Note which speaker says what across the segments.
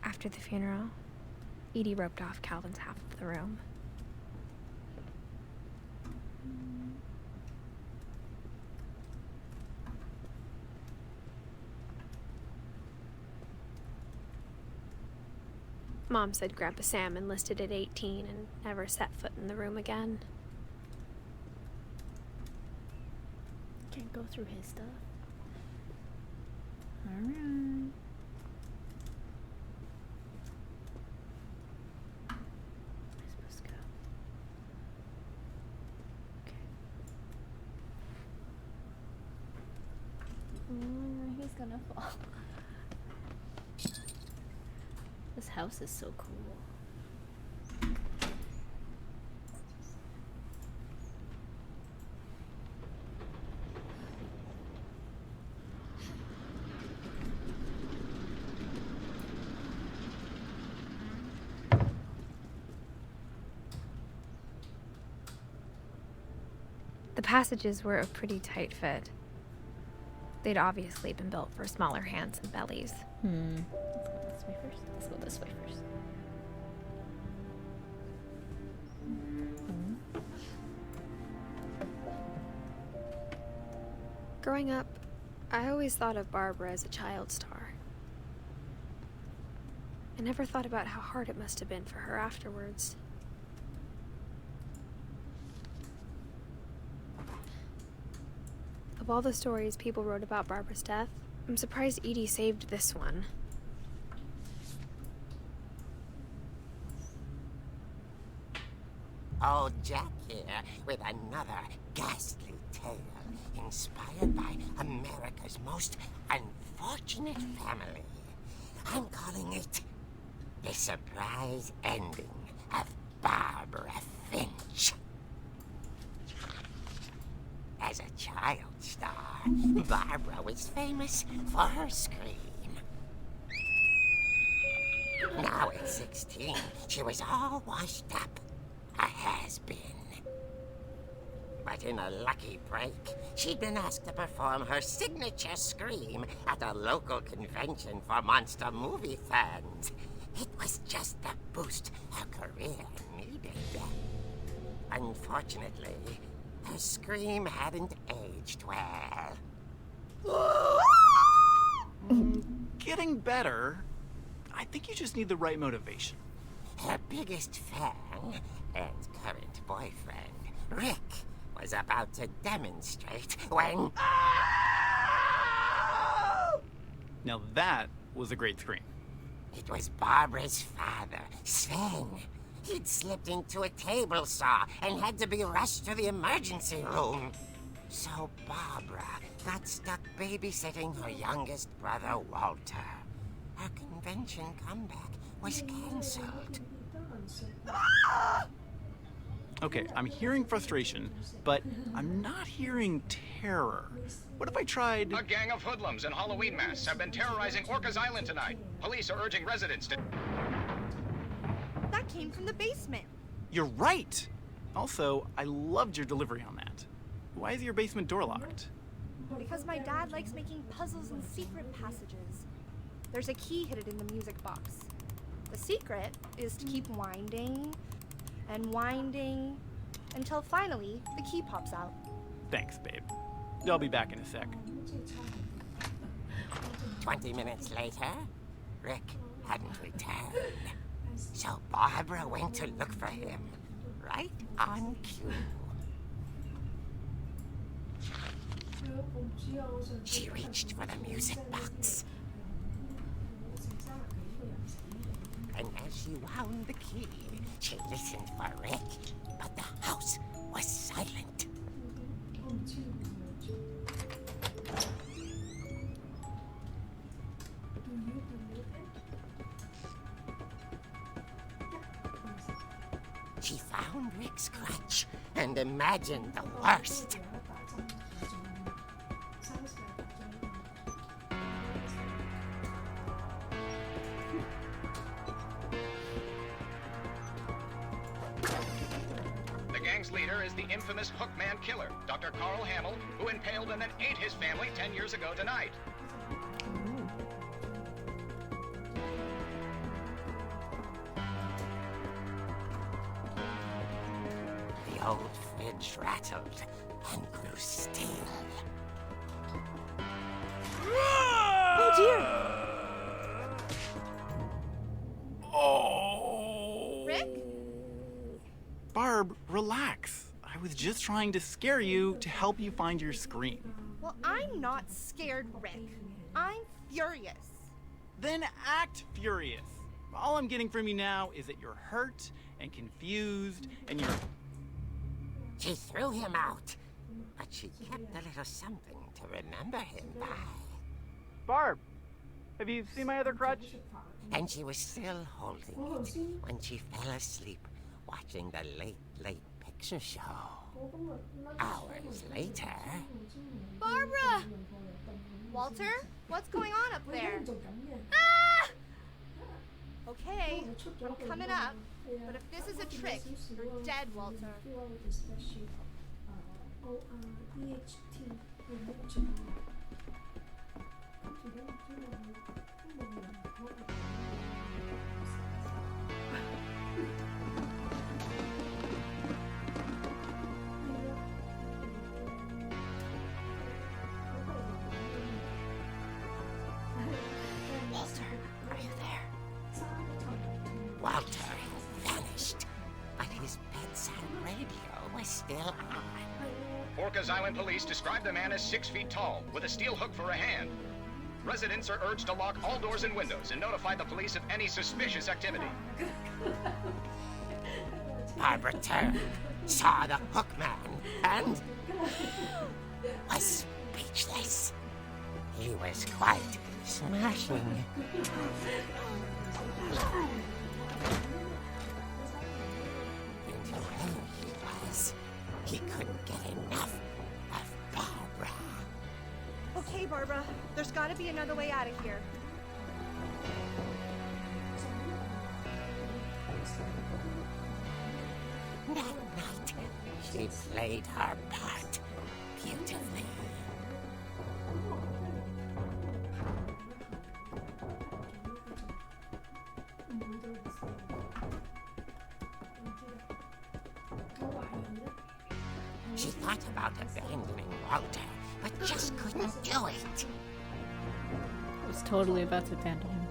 Speaker 1: After the funeral, Edie roped off Calvin's half of the room. Mom said Grandpa Sam enlisted at 18 and never set foot in the room again.
Speaker 2: Can't go through his stuff. Alright. Am I supposed to go? Okay. He's gonna fall. This house is so cool.
Speaker 1: The passages were a pretty tight fit. They'd obviously been built for smaller hands and bellies.
Speaker 2: Let's go this way first. Let's go this way first.
Speaker 1: Growing up, I always thought of Barbara as a child star. I never thought about how hard it must have been for her afterwards. Of all the stories people wrote about Barbara's death, I'm surprised Edie saved this one.
Speaker 3: Old Jack here with another ghastly tale inspired by America's most unfortunate family. I'm calling it The Surprise Ending of Barbara Finch. As a child star, Barbara was famous for her scream. Now at 16, she was all washed up. A has-been. But in a lucky break, she'd been asked to perform her signature scream at a local convention for monster movie fans. It was just the boost her career needed. Unfortunately, her scream hadn't aged well.
Speaker 4: Getting better. I think you just need the right motivation.
Speaker 3: Her biggest fan and current boyfriend, Rick, was about to demonstrate when...
Speaker 4: Now that was a great scream.
Speaker 3: It was Barbara's father, Sven. He'd slipped into a table saw and had to be rushed to the emergency room. So Barbara got stuck babysitting her youngest brother, Walter. Her convention comeback was cancelled.
Speaker 4: Okay, I'm hearing frustration, but I'm not hearing terror. What if I tried...
Speaker 5: A gang of hoodlums in Halloween masks have been terrorizing Orcas Island tonight. Police are urging residents to...
Speaker 6: That came from the basement.
Speaker 4: You're right! Also, I loved your delivery on that. Why is your basement door locked?
Speaker 6: Because my dad likes making puzzles and secret passages. There's a key hidden in the music box. The secret is to keep winding and winding until finally the key pops out.
Speaker 4: Thanks, babe. I'll be back in a sec.
Speaker 3: 20 minutes later, Rick hadn't returned. So Barbara went to look for him, right on cue. She reached for the music box. And as she wound the key, she listened for Rick, but the house was silent. She found Rick's crutch and imagined the worst.
Speaker 5: The gang's leader is is the infamous Hookman killer, Dr. Carl Hamill, who impaled and then ate his family 10 years ago tonight.
Speaker 3: The old fridge rattled and grew still.
Speaker 6: Oh dear!
Speaker 4: Oh.
Speaker 6: Rick?
Speaker 4: Barb, relax. I was just trying to scare you to help you find your screen.
Speaker 6: Well, I'm not scared, Rick. I'm furious.
Speaker 4: Then act furious. All I'm getting from you now is that you're hurt and confused and you're...
Speaker 3: She threw him out, but she kept a little something to remember him by.
Speaker 4: Barb, have you seen my other crutch?
Speaker 3: And she was still holding it when she fell asleep watching the late picture show. Hours later...
Speaker 6: Barbara! Walter, what's going on up there? Ah! Okay, I'm coming up. But if this is a trick, you're dead, Walter.
Speaker 1: Walter, are you there?
Speaker 3: Walter had vanished, but his bedside radio was still on.
Speaker 5: Orcas Island police describe the man as 6 feet tall, with a steel hook for a hand. Residents are urged to lock all doors and windows and notify the police of any suspicious activity.
Speaker 3: Barbara turned, saw the hookman, and was speechless. He was quite smashing. And where he was, he couldn't get enough of Barbara.
Speaker 6: Okay, Barbara, there's gotta be another way out of here.
Speaker 3: That night, she played her part beautifully. She thought about abandoning Walter, but just couldn't do it.
Speaker 2: I was totally about to abandon him.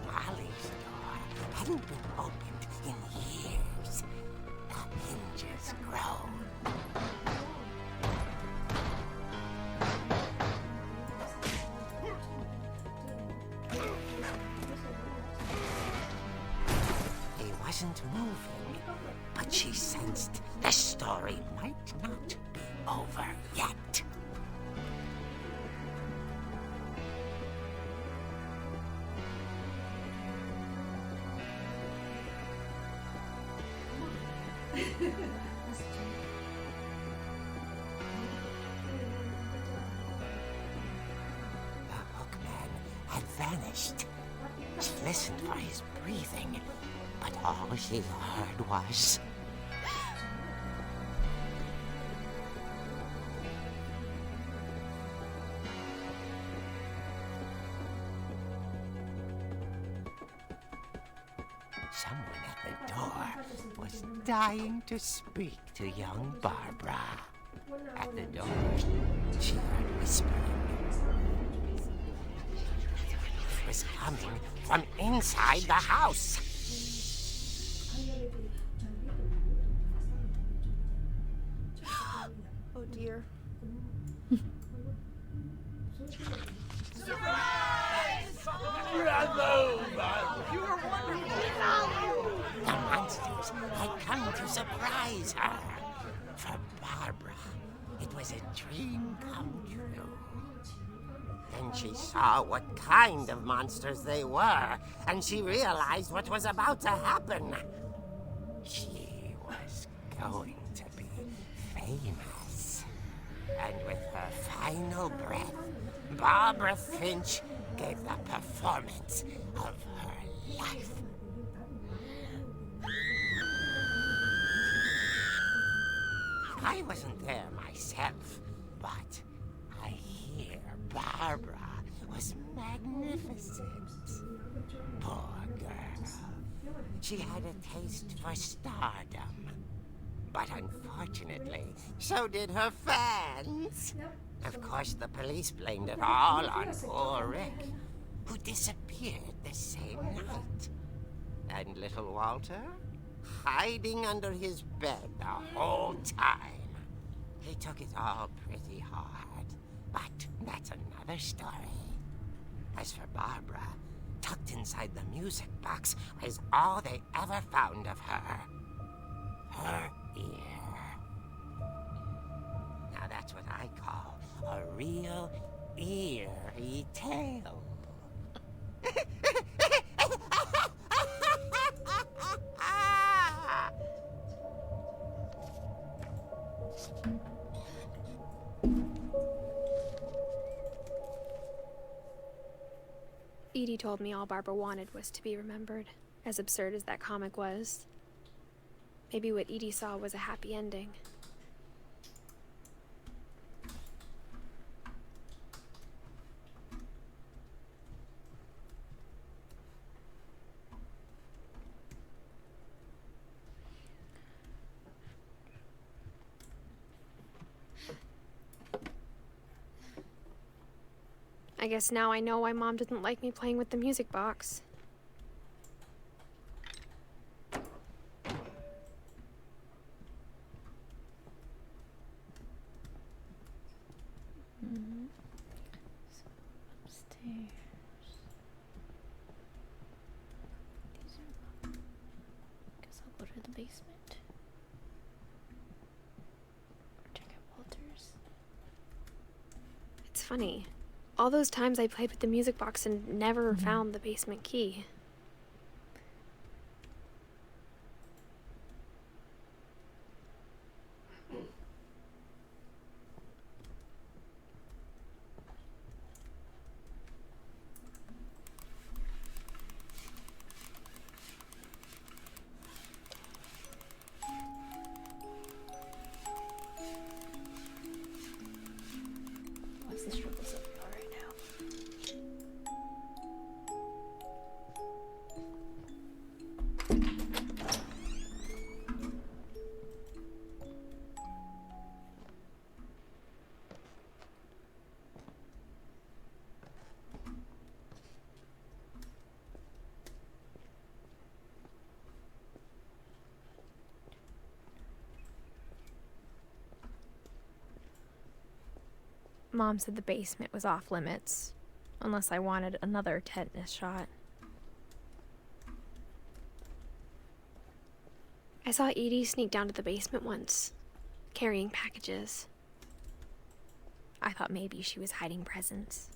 Speaker 3: Molly's door hadn't been opened in years. The hinges groaned. He wasn't moving, but she sensed the story might not be over yet. The hookman had vanished. She listened for his breathing, but all she heard was... someone at the door was dying to speak to young Barbara. At the door, she heard whispering. It was coming from inside the house.
Speaker 6: Oh dear.
Speaker 3: The monsters had come to surprise her. For Barbara, it was a dream come true. Then she saw what kind of monsters they were, and she realized what was about to happen. She was going to be famous. And with her final breath, Barbara Finch gave the performance of her life. I wasn't there myself, but I hear Barbara was magnificent. Poor girl. She had a taste for stardom. But unfortunately, so did her fans. Of course, the police blamed it all on poor Rick, who disappeared the same night. And little Walter? Hiding under his bed the whole time. He took it all pretty hard, but that's another story. As for Barbara, tucked inside the music box was all they ever found of her. Her ear. Now that's what I call a real eerie tale.
Speaker 1: Edie told me all Barbara wanted was to be remembered, as absurd as that comic was. Maybe what Edie saw was a happy ending. I guess now I know why Mom didn't like me playing with the music box.
Speaker 2: So upstairs. These are. Guess I'll go to the basement. Or check out Walter's.
Speaker 1: It's funny. All those times I played with the music box and never found the basement key.
Speaker 2: What's the struggle so far right now?
Speaker 1: Mom said the basement was off limits, unless I wanted another tetanus shot. I saw Edie sneak down to the basement once, carrying packages. I thought maybe she was hiding presents.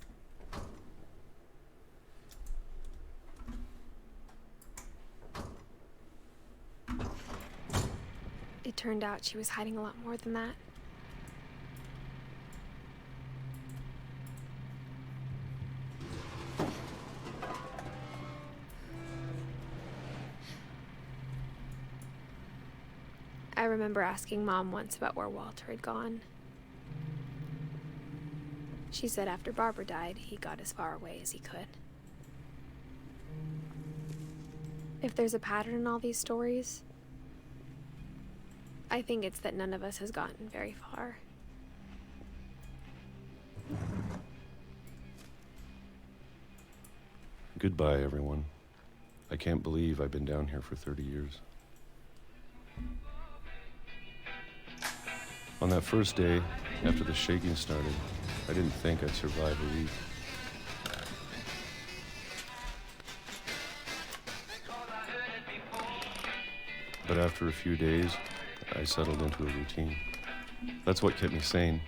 Speaker 1: It turned out she was hiding a lot more than that. I remember asking Mom once about where Walter had gone. She said after Barbara died, he got as far away as he could. If there's a pattern in all these stories, I think it's that none of us has gotten very far.
Speaker 7: Goodbye, everyone. I can't believe I've been down here for 30 years. On that first day, after the shaking started, I didn't think I'd survive a week. But after a few days, I settled into a routine. That's what kept me sane.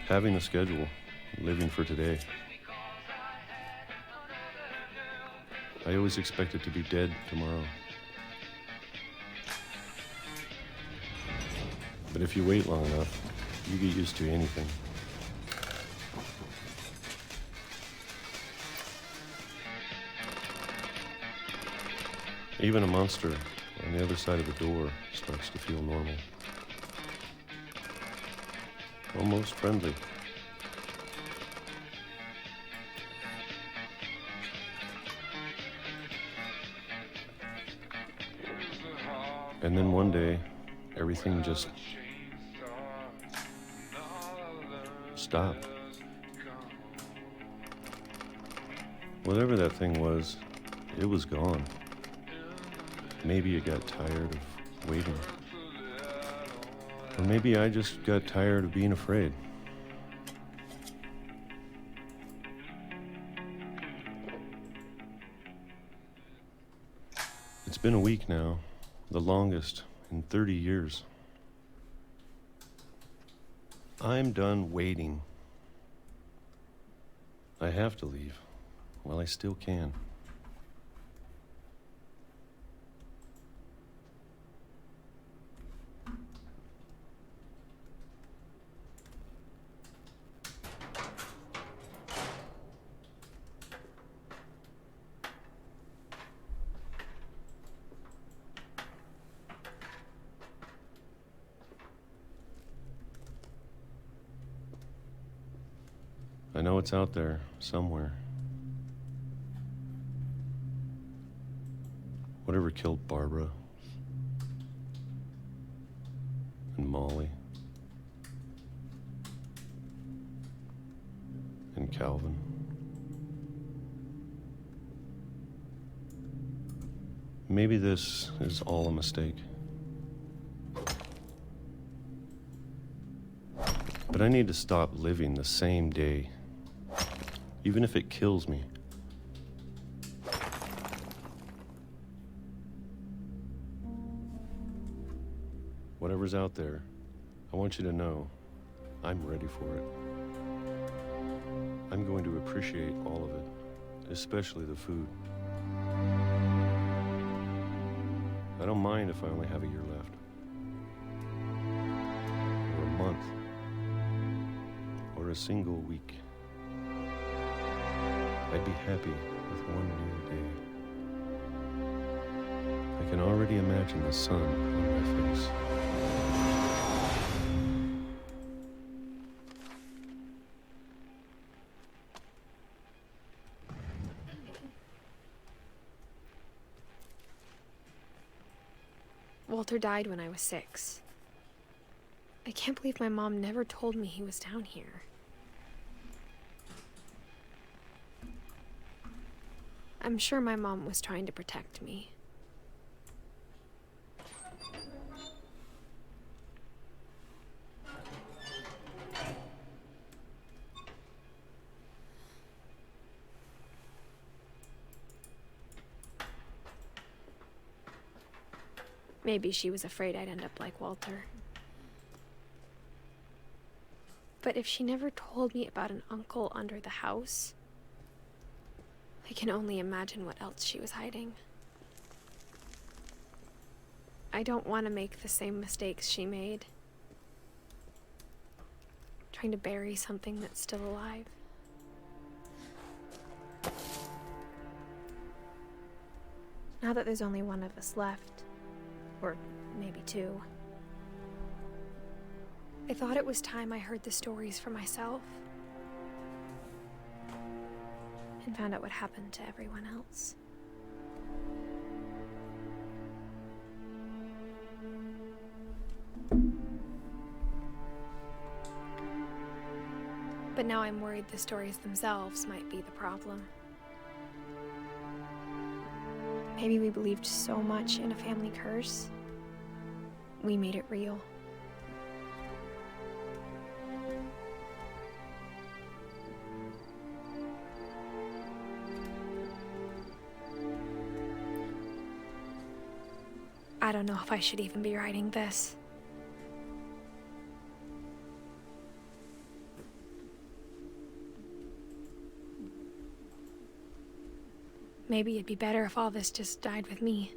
Speaker 7: Having a schedule, living for today. I always expected to be dead tomorrow. But if you wait long enough, you get used to anything. Even a monster, an and the other side of the door starts to feel normal. Almost friendly. And then one day, everything just stopped. Whatever that thing was, it was gone. Maybe it got tired of waiting. Or maybe I just got tired of being afraid. It's been a week now, the longest in 30 years. I'm done waiting. I have to leave while I still can. I know it's out there somewhere. Whatever killed Barbara and Molly and Calvin. Maybe this is all a mistake. But I need to stop living the same day, even if it kills me. Whatever's out there, I want you to know I'm ready for it. I'm going to appreciate all of it, especially the food. I don't mind if I only have a year left, or a month, or a single week. I'd be happy with one new day. I can already imagine the sun on my face.
Speaker 1: Walter died when I was 6. I can't believe my mom never told me he was down here. I'm sure my mom was trying to protect me. Maybe she was afraid I'd end up like Walter. But if she never told me about an uncle under the house, I can only imagine what else she was hiding. I don't want to make the same mistakes she made. Trying to bury something that's still alive. Now that there's only one of us left, or maybe 2, I thought it was time I heard the stories for myself and found out what happened to everyone else. But now I'm worried the stories themselves might be the problem. Maybe we believed so much in a family curse, we made it real. I don't know if I should even be writing this. Maybe it'd be better if all this just died with me.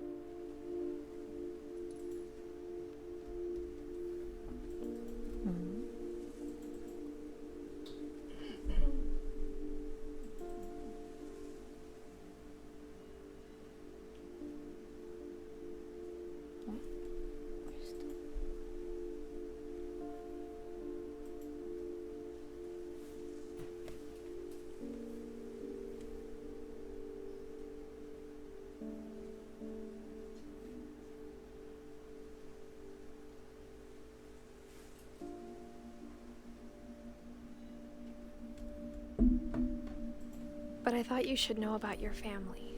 Speaker 1: I thought you should know about your family.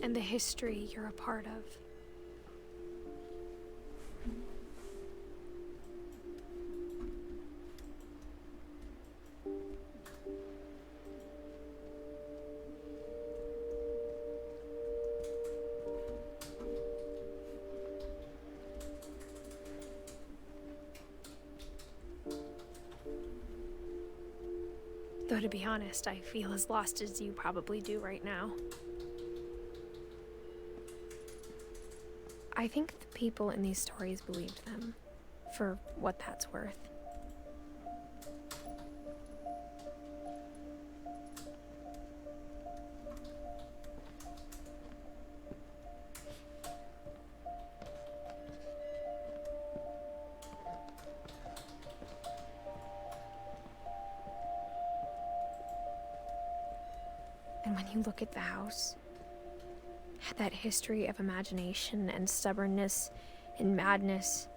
Speaker 1: And the history you're a part of. Though to be honest, I feel as lost as you probably do right now. I think the people in these stories believed them, for what that's worth. And when you look at the house, that history of imagination and stubbornness and madness,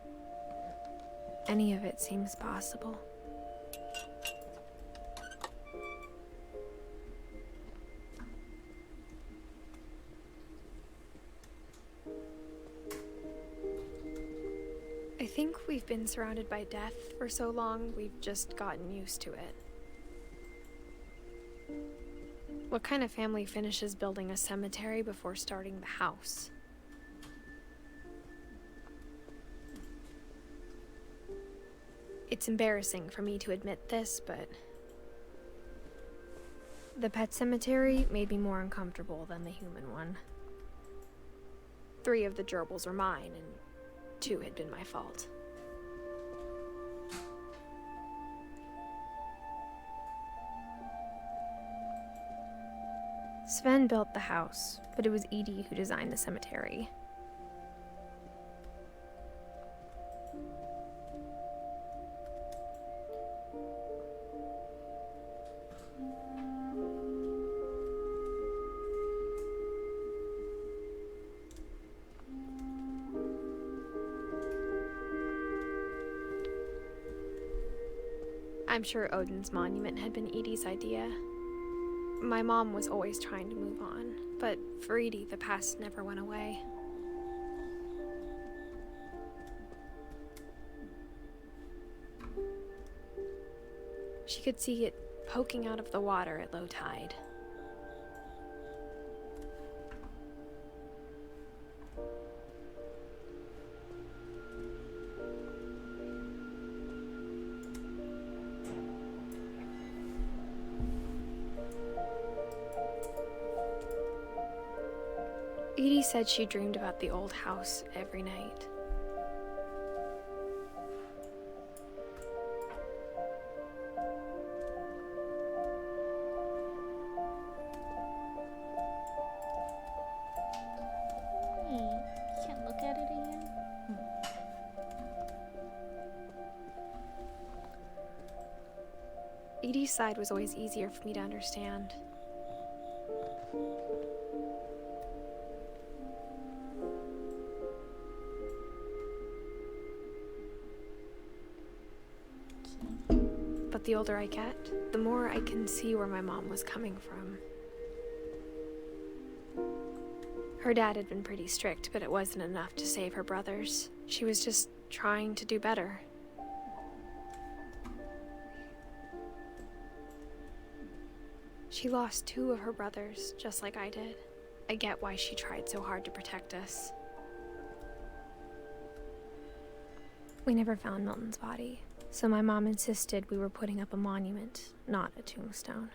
Speaker 1: any of it seems possible. I think we've been surrounded by death for so long, we've just gotten used to it. What kind of family finishes building a cemetery before starting the house? It's embarrassing for me to admit this, but the pet cemetery made me more uncomfortable than the human one. 3 of the gerbils were mine, and 2 had been my fault. Sven built the house, but it was Edie who designed the cemetery. I'm sure Odin's monument had been Edie's idea. My mom was always trying to move on, but for Edie, the past never went away. She could see it poking out of the water at low tide. Edie said she dreamed about the old house every night.
Speaker 2: Hey, can't look at it again?
Speaker 1: Edie's side was always easier for me to understand. But the older I get, the more I can see where my mom was coming from. Her dad had been pretty strict, but it wasn't enough to save her brothers. She was just trying to do better. She lost 2 of her brothers, just like I did. I get why she tried so hard to protect us. We never found Milton's body, so my mom insisted we were putting up a monument, not a tombstone.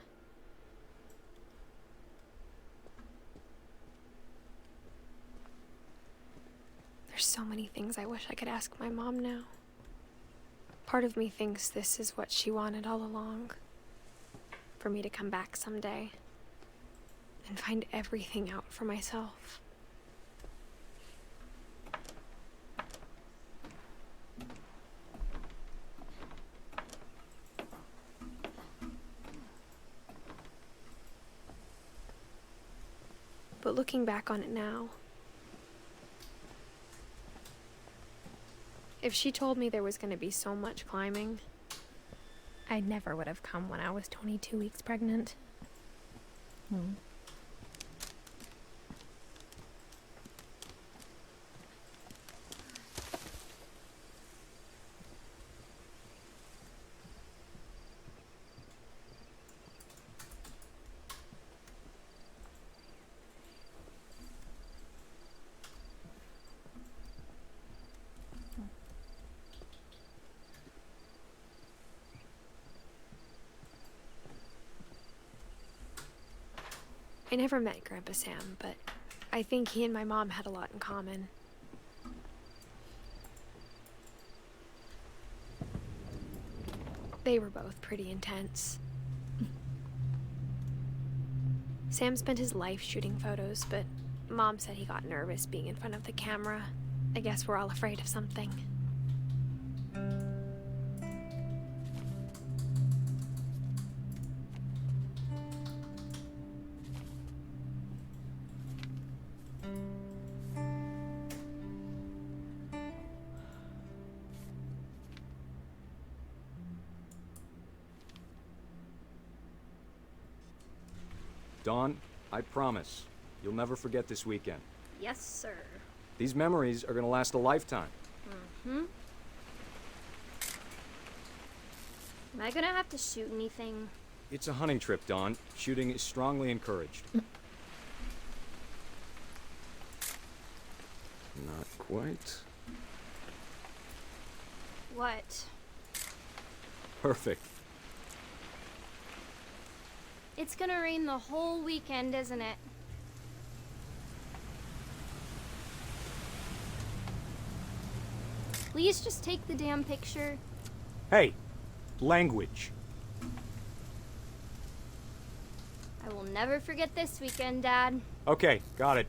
Speaker 1: There's so many things I wish I could ask my mom now. Part of me thinks this is what she wanted all along. For me to come back someday and find everything out for myself. But looking back on it now, If she told me there was going to be so much climbing, I never would have come when I was 22 weeks pregnant.
Speaker 2: Hmm.
Speaker 1: I never met Grandpa Sam, but I think he and my mom had a lot in common. They were both pretty intense. Sam spent his life shooting photos, but Mom said he got nervous being in front of the camera. I guess we're all afraid of something.
Speaker 8: Dawn, I promise, you'll never forget this weekend.
Speaker 2: Yes, sir.
Speaker 8: These memories are gonna last a lifetime.
Speaker 2: Mm-hmm. Am I gonna have to shoot anything?
Speaker 8: It's a hunting trip, Dawn. Shooting is strongly encouraged. Not quite.
Speaker 2: What?
Speaker 8: Perfect.
Speaker 2: It's gonna rain the whole weekend, isn't it? Please just take the damn picture.
Speaker 8: Hey, language.
Speaker 2: I will never forget this weekend, Dad.
Speaker 8: Okay, got it.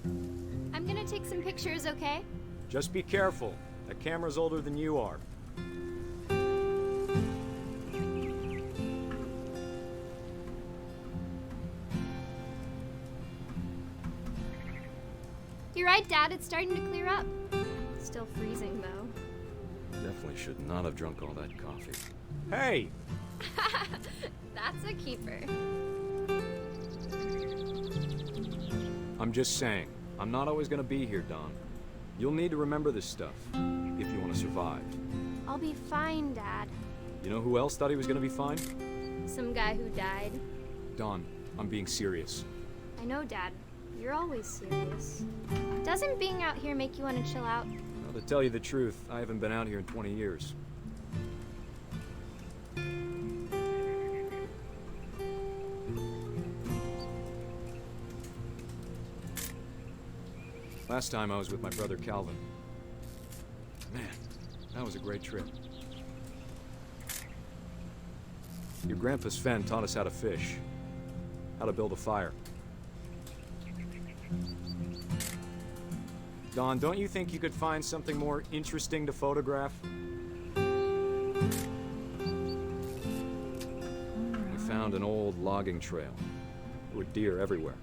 Speaker 2: I'm gonna take some pictures, okay?
Speaker 8: Just be careful. That camera's older than you are.
Speaker 2: You're right, Dad. It's starting to clear up. Still freezing, though.
Speaker 8: Definitely should not have drunk all that coffee. Hey!
Speaker 2: That's a keeper.
Speaker 8: I'm just saying, I'm not always gonna be here, Dawn. You'll need to remember this stuff, if you want to survive.
Speaker 2: I'll be fine, Dad.
Speaker 8: You know who else thought he was gonna be fine?
Speaker 2: Some guy who died.
Speaker 8: Dawn, I'm being serious.
Speaker 2: I know, Dad. You're always serious. Doesn't being out here make you want to chill out?
Speaker 8: Well, to tell you the truth, I haven't been out here in 20 years. Last time I was with my brother Calvin. Man, that was a great trip. Your grandpa Sven taught us how to fish, how to build a fire. Dawn, don't you think you could find something more interesting to photograph? We found an old logging trail. There were deer everywhere.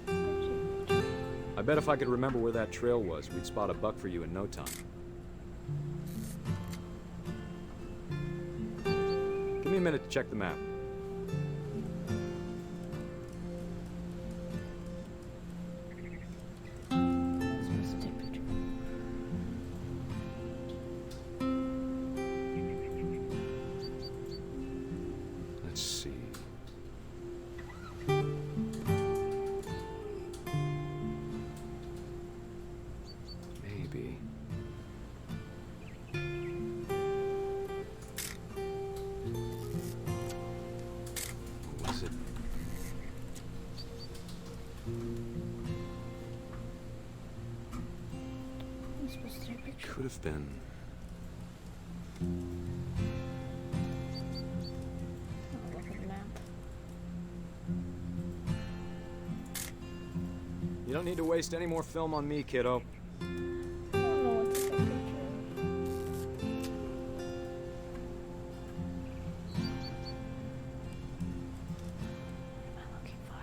Speaker 8: I bet if I could remember where that trail was, we'd spot a buck for you in no time. Give me a minute to check the map. Let's see. Maybe. What was it?
Speaker 2: I'm supposed to take a picture.
Speaker 8: Could have been.
Speaker 2: I'll look at the map.
Speaker 8: You don't need to waste any more film on me, kiddo.
Speaker 2: I don't know what to take a picture of. Am I looking for?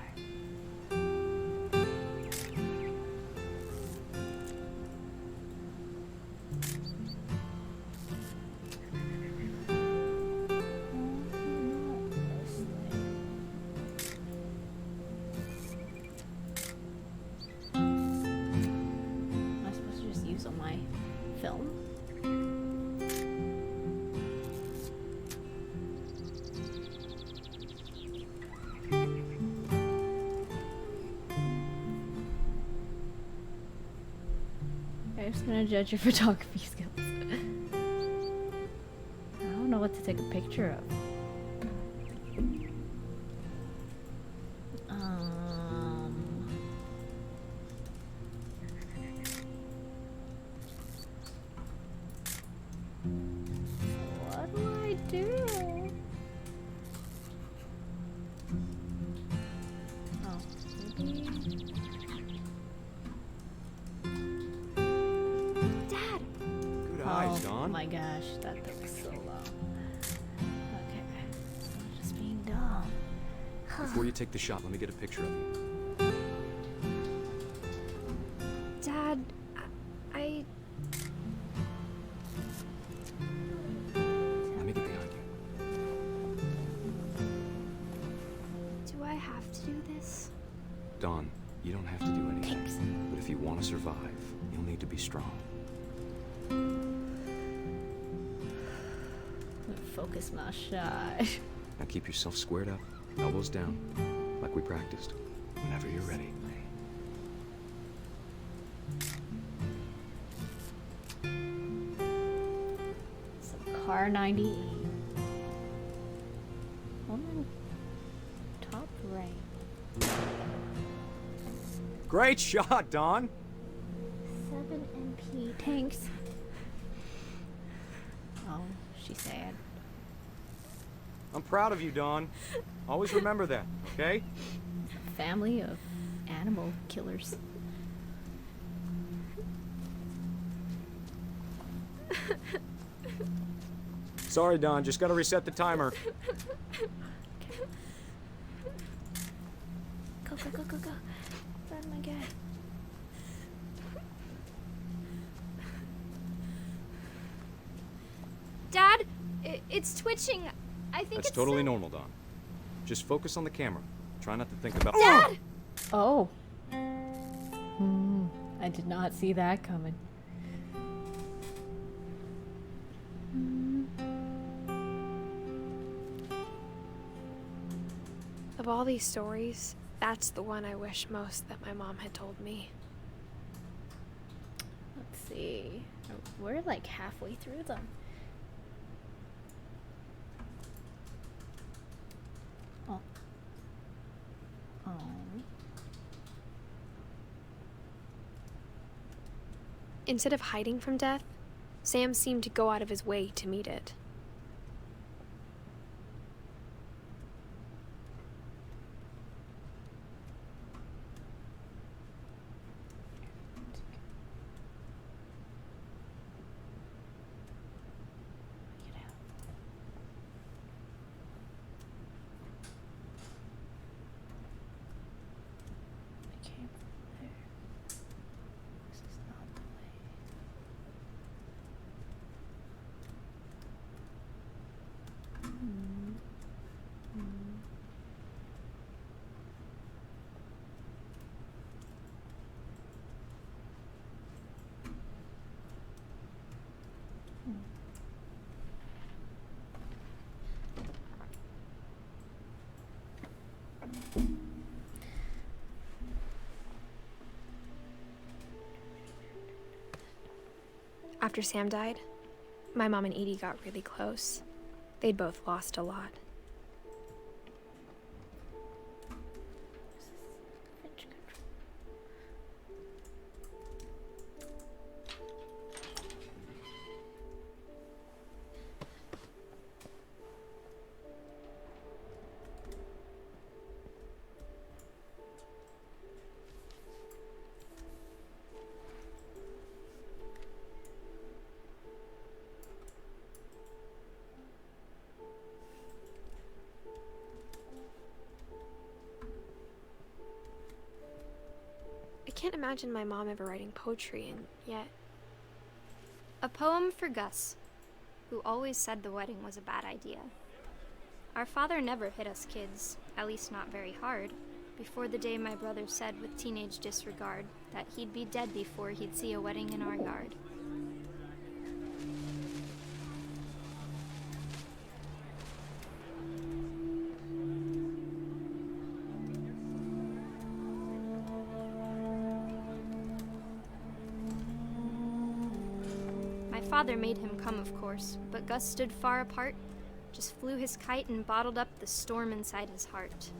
Speaker 9: gonna judge your photography skills. I don't know what to take a picture of. What do I do? Oh, maybe.
Speaker 6: Dad!
Speaker 8: Good eyes,
Speaker 9: Oh
Speaker 8: Dawn.
Speaker 9: my gosh, that took so long. Okay, I'm just being dumb.
Speaker 8: Before you take the shot, let me get a picture of you.
Speaker 1: Dad, I...
Speaker 8: Let me get behind you.
Speaker 2: Do I have to do this?
Speaker 8: Dawn, you don't have to do anything. But if you want to survive, you'll need to be strong.
Speaker 9: Focus my shot.
Speaker 8: Now keep yourself squared up, elbows down, like we practiced. Whenever you're ready.
Speaker 9: Some car 98. Woman top right.
Speaker 8: Great shot, Dawn.
Speaker 9: 7 MP tanks. Oh, she's sad.
Speaker 8: I'm proud of you, Dawn. Always remember that, okay?
Speaker 9: Family of animal killers.
Speaker 8: Sorry, Dawn. Just gotta reset the timer.
Speaker 9: Go, go, go, go, go. Run, my guy.
Speaker 2: Dad, it's twitching. I think
Speaker 8: That's
Speaker 2: it's
Speaker 8: totally normal, Dawn. Just focus on the camera. Try not to think about.
Speaker 2: Dad!
Speaker 9: Oh. I did not see that coming.
Speaker 1: Of all these stories, that's the one I wish most that my mom had told me.
Speaker 9: Let's see. We're like halfway through them. Oh. Oh.
Speaker 1: Instead of hiding from death, Sam seemed to go out of his way to meet it.
Speaker 9: Get out. I came from there. This is not the way.
Speaker 1: After Sam died, my mom and Edie got really close. They'd both lost a lot.
Speaker 9: Finch control.
Speaker 1: I can't imagine my mom ever writing poetry, and yet...
Speaker 2: A poem for Gus, who always said the wedding was a bad idea. Our father never hit us kids, at least not very hard, before the day my brother said with teenage disregard that he'd be dead before he'd see a wedding in our yard. father made him come, of course, but Gus stood far apart, just flew his kite and bottled up the storm inside his heart.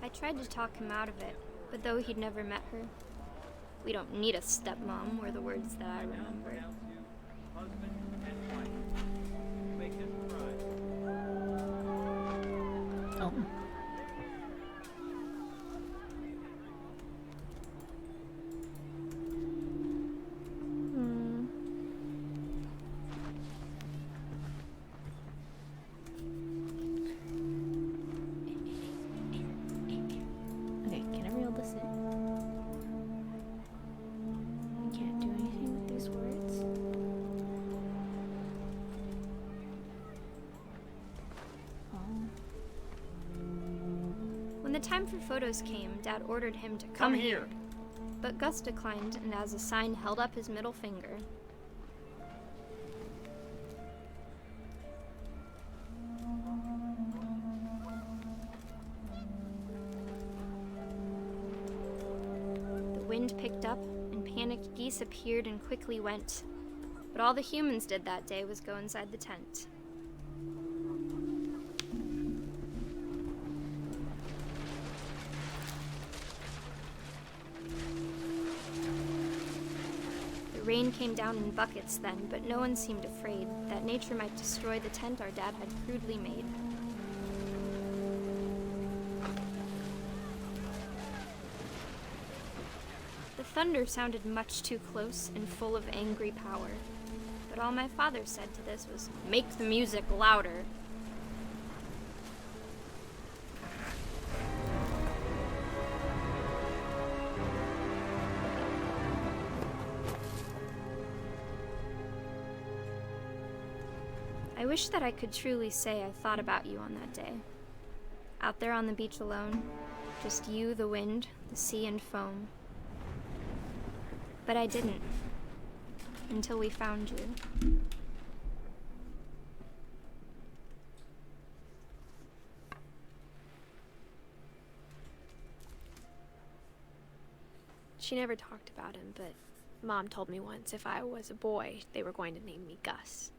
Speaker 2: I tried to talk him out of it, but though he'd never met her, "We don't need a stepmom," were the words that I remembered.
Speaker 9: Oh. Okay, can everyone listen? I can't do anything with these words. Oh.
Speaker 2: When the time for photos came, Dad ordered him to come here. But Gus declined and as a sign held up his middle finger. The wind picked up and panicked geese appeared and quickly went. But all the humans did that day was go inside the tent. The rain came down in buckets then, but no one seemed afraid that nature might destroy the tent our dad had crudely made. The thunder sounded much too close and full of angry power, but all my father said to this was, "Make the music louder." I wish that I could truly say I thought about you on that day. Out there on the beach alone, just you, the wind, the sea, and foam. But I didn't, until we found you.
Speaker 1: She never talked about him, but Mom told me once if I was a boy, they were going to name me Gus.